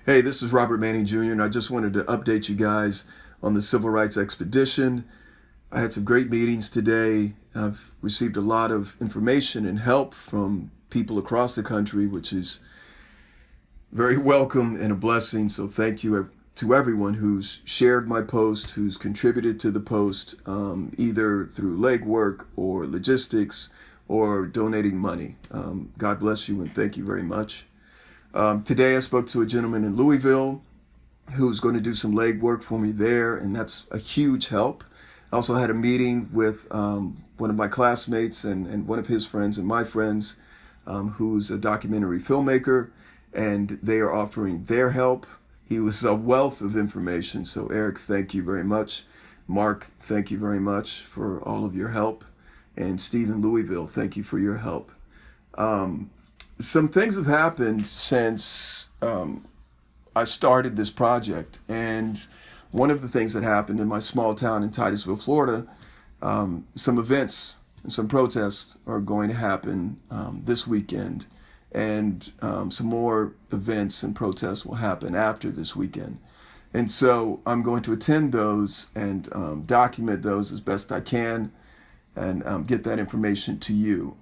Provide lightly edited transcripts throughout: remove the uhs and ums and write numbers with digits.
Hey, this is Robert Manning Jr., and I just wanted to update you guys on the Civil Rights Expedition. I had some great meetings today. I've received a lot of information and help from people across the country, which is very welcome and a blessing. So thank you to everyone who's shared my post, who's contributed to the post, either through legwork or logistics or donating money. God bless you and thank you very much. Today I spoke to a gentleman in Louisville who's going to do some legwork for me there, and that's a huge help. I also had a meeting with one of my classmates and one of his friends and my friends who's a documentary filmmaker, and they are offering their help. He was a wealth of information, so Eric, thank you very much. Mark, thank you very much for all of your help. And Steve in Louisville, thank you for your help. Some things have happened since I started this project, and one of the things that happened in my small town in Titusville, Florida, some events and some protests are going to happen this weekend, and some more events and protests will happen after this weekend. And so I'm going to attend those and document those as best I can and get that information to you.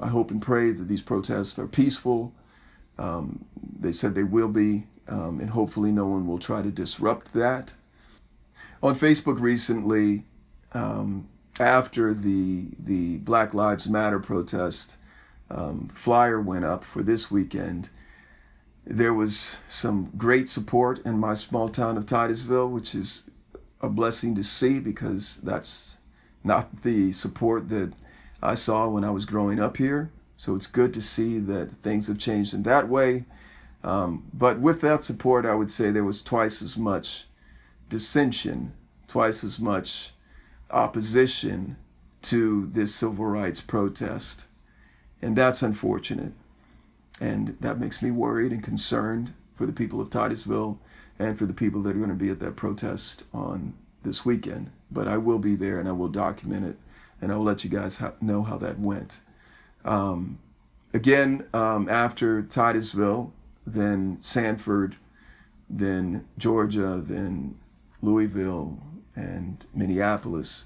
I hope and pray that these protests are peaceful. They said they will be, and hopefully no one will try to disrupt that. On Facebook recently, after the Black Lives Matter protest, flyer went up for this weekend. There was some great support in my small town of Titusville, which is a blessing to see because that's not the support that I saw when I was growing up here. So it's good to see that things have changed in that way. But with that support, I would say there was twice as much dissension, twice as much opposition to this civil rights protest. And that's unfortunate. And that makes me worried and concerned for the people of Titusville and for the people that are going to be at that protest on this weekend. But I will be there and I will document it, and I'll let you guys know how that went. Again, after Titusville, then Sanford, then Georgia, then Louisville, and Minneapolis.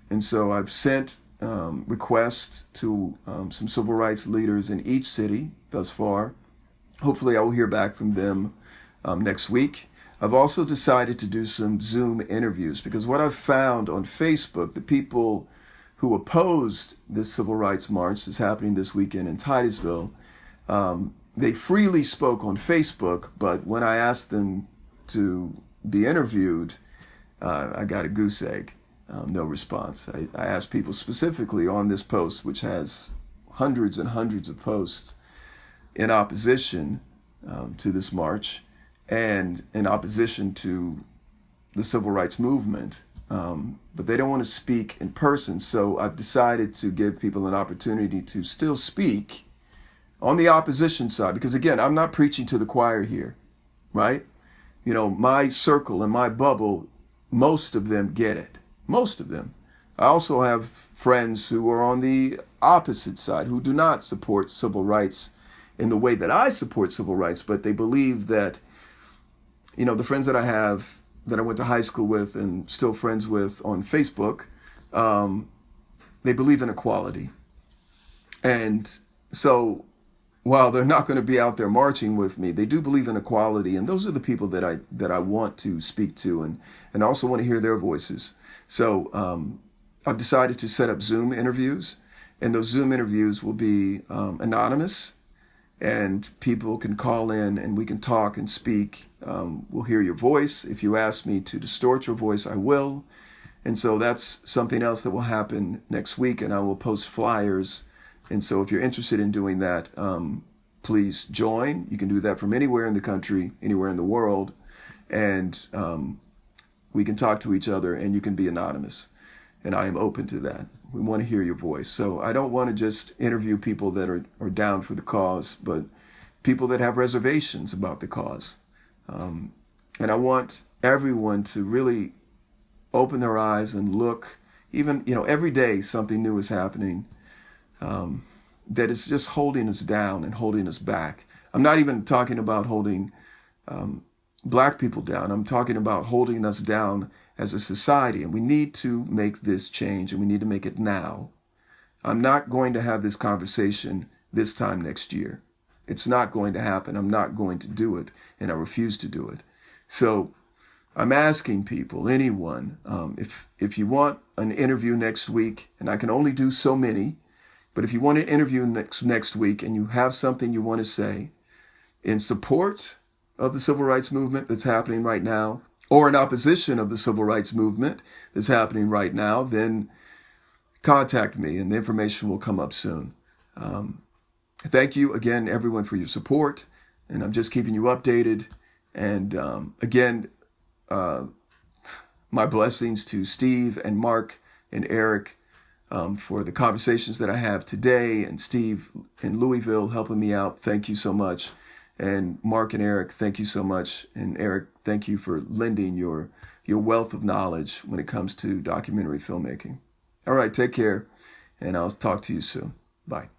And so I've sent requests to some civil rights leaders in each city thus far. Hopefully I will hear back from them next week. I've also decided to do some Zoom interviews because what I've found on Facebook, the people who opposed this civil rights march that's happening this weekend in Titusville, they freely spoke on Facebook, but when I asked them to be interviewed, I got a goose egg, no response. I asked people specifically on this post, which has hundreds and hundreds of posts in opposition to this march and in opposition to the civil rights movement. But they don't want to speak in person. So I've decided to give people an opportunity to still speak on the opposition side. Because again, I'm not preaching to the choir here, right? You know, my circle and my bubble, most of them get it. Most of them. I also have friends who are on the opposite side who do not support civil rights in the way that I support civil rights, but they believe that, you know, the friends that I have that I went to high school with and still friends with on Facebook, they believe in equality. And so while they're not going to be out there marching with me, they do believe in equality. And those are the people that I want to speak to and also want to hear their voices. So I've decided to set up Zoom interviews, and those Zoom interviews will be anonymous. And people can call in and we can talk and speak. We'll hear your voice. If you ask me to distort your voice, I will. And so that's something else that will happen next week, and I will post flyers. And so if you're interested in doing that, please join. You can do that from anywhere in the country, anywhere in the world. And we can talk to each other and you can be anonymous. And I am open to that. We want to hear your voice. So I don't want to just interview people that are down for the cause, but people that have reservations about the cause. And I want everyone to really open their eyes and look. Even, you know, every day something new is happening that is just holding us down and holding us back. I'm not even talking about holding Black people down. I'm talking about holding us down as a society, and we need to make this change, and we need to make it now. I'm not going to have this conversation this time next year. It's not going to happen. I'm not going to do it, and I refuse to do it. So I'm asking people, anyone, if you want an interview next week, and I can only do so many, but if you want an interview next week and you have something you want to say in support of the civil rights movement that's happening right now, or in opposition of the civil rights movement that's happening right now, then contact me and the information will come up soon. Thank you again, everyone, for your support. And I'm just keeping you updated. And again, my blessings to Steve and Mark and Eric for the conversations that I have today, and Steve in Louisville helping me out. Thank you so much. And Mark and Eric, thank you so much. And Eric, thank you for lending your wealth of knowledge when it comes to documentary filmmaking. All right, take care, and I'll talk to you soon. Bye.